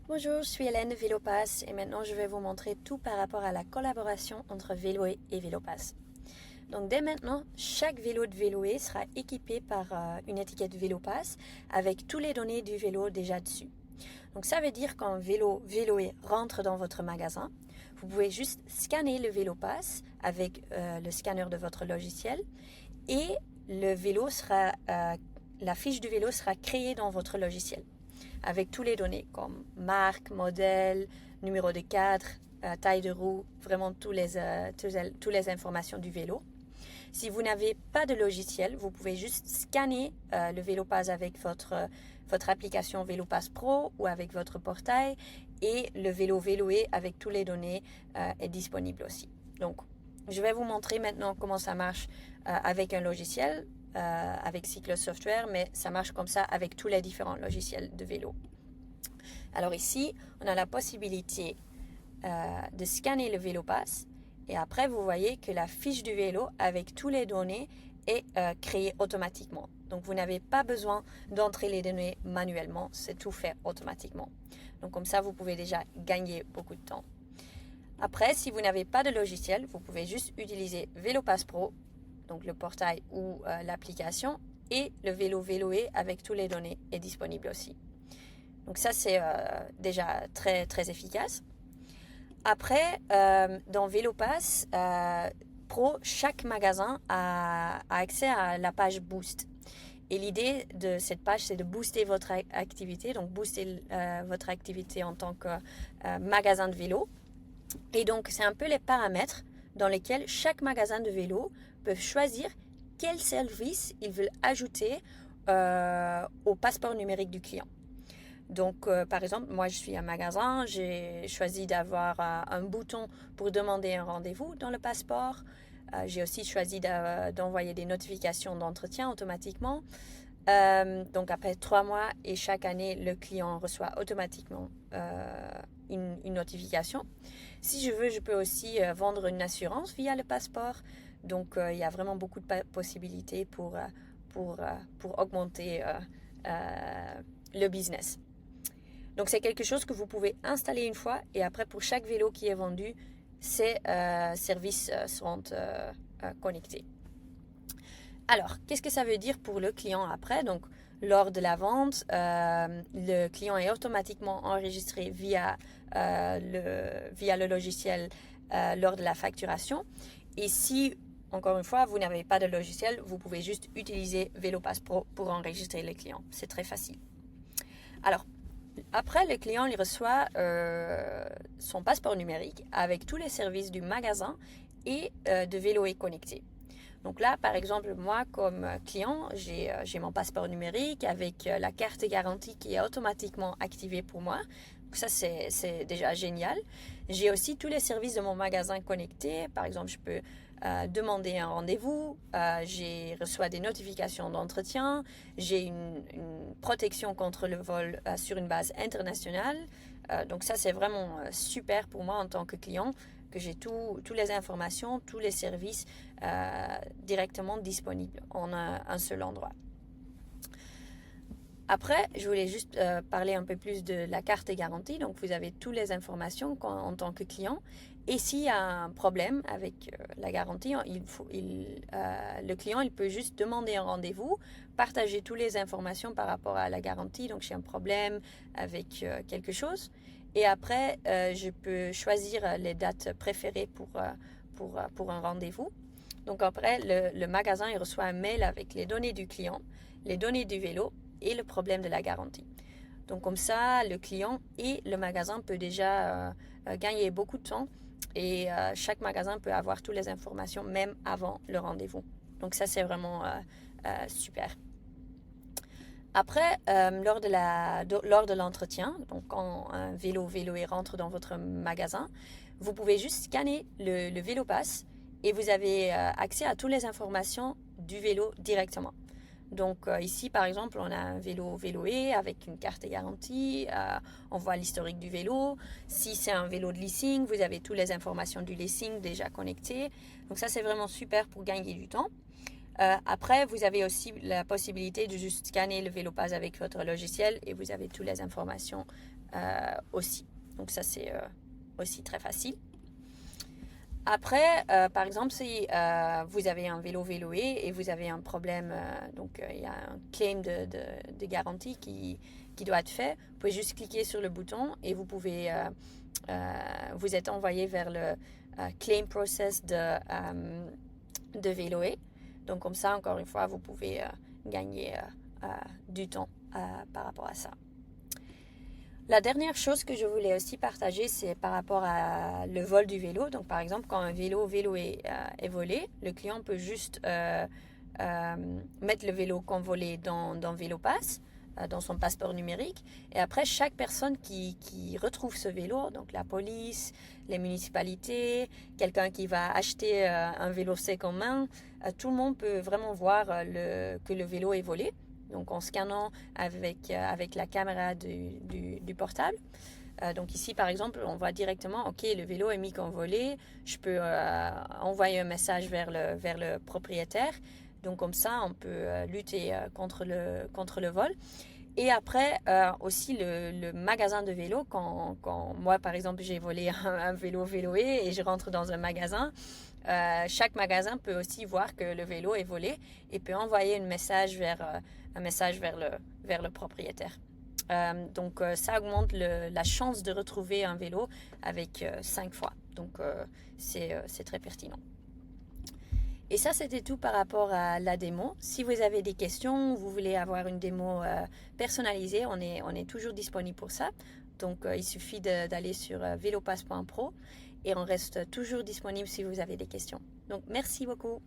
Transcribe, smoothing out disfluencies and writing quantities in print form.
Bonjour, je suis Hélène de VéloPass et maintenant je vais vous montrer tout par rapport à la collaboration entre Véloé et VéloPass. Donc dès maintenant, chaque vélo de Véloé sera équipé par une étiquette VéloPass avec toutes les données du vélo déjà dessus. Donc ça veut dire qu'un vélo Véloé rentre dans votre magasin, vous pouvez juste scanner le VéloPass avec le scanner de votre logiciel et la fiche du vélo sera créée dans votre logiciel avec toutes les données comme marque, modèle, numéro de cadre, taille de roue, vraiment toutes les informations du vélo. Si vous n'avez pas de logiciel, vous pouvez juste scanner le VéloPass avec votre application VéloPass Pro ou avec votre portail et le vélo Véloé avec toutes les données est disponible aussi. Donc, je vais vous montrer maintenant comment ça marche avec un logiciel, avec Cyclo Software, mais ça marche comme ça avec tous les différents logiciels de vélo. Alors ici, on a la possibilité de scanner le VéloPass et après, vous voyez que la fiche du vélo avec toutes les données est créée automatiquement. Donc, vous n'avez pas besoin d'entrer les données manuellement, c'est tout fait automatiquement. Donc, comme ça, vous pouvez déjà gagner beaucoup de temps. Après, si vous n'avez pas de logiciel, vous pouvez juste utiliser VéloPass Pro, donc le portail ou l'application, et le vélo Véloé avec toutes les données est disponible aussi. Donc ça, c'est déjà très, très efficace. Après, dans VéloPass Pro, chaque magasin a accès à la page Boost. Et l'idée de cette page, c'est de booster votre activité, donc booster votre activité en tant que magasin de vélo. Et donc, c'est un peu les paramètres dans lesquels chaque magasin de vélo peut choisir quel service ils veulent ajouter au passeport numérique du client. Donc, par exemple, moi, je suis un magasin, j'ai choisi d'avoir un bouton pour demander un rendez-vous dans le passeport. J'ai aussi choisi d'envoyer des notifications d'entretien automatiquement. Donc, après 3 mois et chaque année, le client reçoit automatiquement une notification. Si je veux, je peux aussi vendre une assurance via le passeport. Donc, il y a vraiment beaucoup de possibilités pour augmenter le business. Donc, c'est quelque chose que vous pouvez installer une fois et après, pour chaque vélo qui est vendu, ces services seront connectés. Alors, qu'est-ce que ça veut dire pour le client après? Donc, lors de la vente, le client est automatiquement enregistré via le logiciel lors de la facturation. Et si, encore une fois, vous n'avez pas de logiciel, vous pouvez juste utiliser VéloPass Pro pour enregistrer le client. C'est très facile. Alors, après, le client il reçoit son passeport numérique avec tous les services du magasin et de Véloé connecté. Donc là, par exemple, moi, comme client, j'ai mon passeport numérique avec la carte garantie qui est automatiquement activée pour moi. Donc ça, c'est déjà génial. J'ai aussi tous les services de mon magasin connectés. Par exemple, je peux demander un rendez-vous. Je reçois des notifications d'entretien. J'ai une protection contre le vol sur une base internationale. Donc ça, c'est vraiment super pour moi en tant que client que j'ai toutes les informations, tous les services directement disponibles en un seul endroit. Après, je voulais juste parler un peu plus de la carte garantie. Donc, vous avez toutes les informations en tant que client. Et s'il y a un problème avec la garantie, le client il peut juste demander un rendez-vous, partager toutes les informations par rapport à la garantie. Donc, j'ai un problème avec quelque chose. Et après, je peux choisir les dates préférées pour un rendez-vous. Donc après, le magasin il reçoit un mail avec les données du client, les données du vélo et le problème de la garantie. Donc comme ça, le client et le magasin peuvent déjà gagner beaucoup de temps et chaque magasin peut avoir toutes les informations même avant le rendez-vous. Donc ça, c'est vraiment super. Après, lors de l'entretien, donc quand un Véloé rentre dans votre magasin, vous pouvez juste scanner le VéloPass et vous avez accès à toutes les informations du vélo directement. Donc ici, par exemple, on a un vélo Véloé avec une carte garantie, on voit l'historique du vélo. Si c'est un vélo de leasing, vous avez toutes les informations du leasing déjà connectées. Donc ça, c'est vraiment super pour gagner du temps. Après, vous avez aussi la possibilité de juste scanner le VéloPass avec votre logiciel et vous avez toutes les informations aussi. Donc ça, c'est aussi très facile. Après, par exemple, si vous avez un vélo Véloé et vous avez un problème, donc il y a un claim de garantie qui doit être fait, vous pouvez juste cliquer sur le bouton et vous pouvez vous êtes envoyé vers le claim process de Véloé. Donc comme ça, encore une fois, vous pouvez gagner du temps par rapport à ça. La dernière chose que je voulais aussi partager, c'est par rapport à le vol du vélo. Donc, par exemple, quand un vélo est volé, le client peut juste mettre le vélo qu'on volé dans VéloPass, dans son passeport numérique. Et après, chaque personne qui retrouve ce vélo, donc la police, les municipalités, quelqu'un qui va acheter un vélo second main, tout le monde peut vraiment voir que le vélo est volé. Donc en scannant avec la caméra du portable. Donc ici, par exemple, on voit directement, OK, le vélo est mis qu'en volé. Je peux envoyer un message vers le propriétaire. Donc comme ça, on peut lutter contre le vol. Et après, aussi le magasin de vélo, quand moi, par exemple, j'ai volé un vélo Véloé et je rentre dans un magasin, chaque magasin peut aussi voir que le vélo est volé et peut envoyer un message vers le propriétaire. Donc, ça augmente la chance de retrouver un vélo avec 5 fois. Donc, c'est très pertinent. Et ça, c'était tout par rapport à la démo. Si vous avez des questions, vous voulez avoir une démo personnalisée, on est toujours disponible pour ça. Donc, il suffit d'aller sur velopass.pro et on reste toujours disponible si vous avez des questions. Donc, merci beaucoup.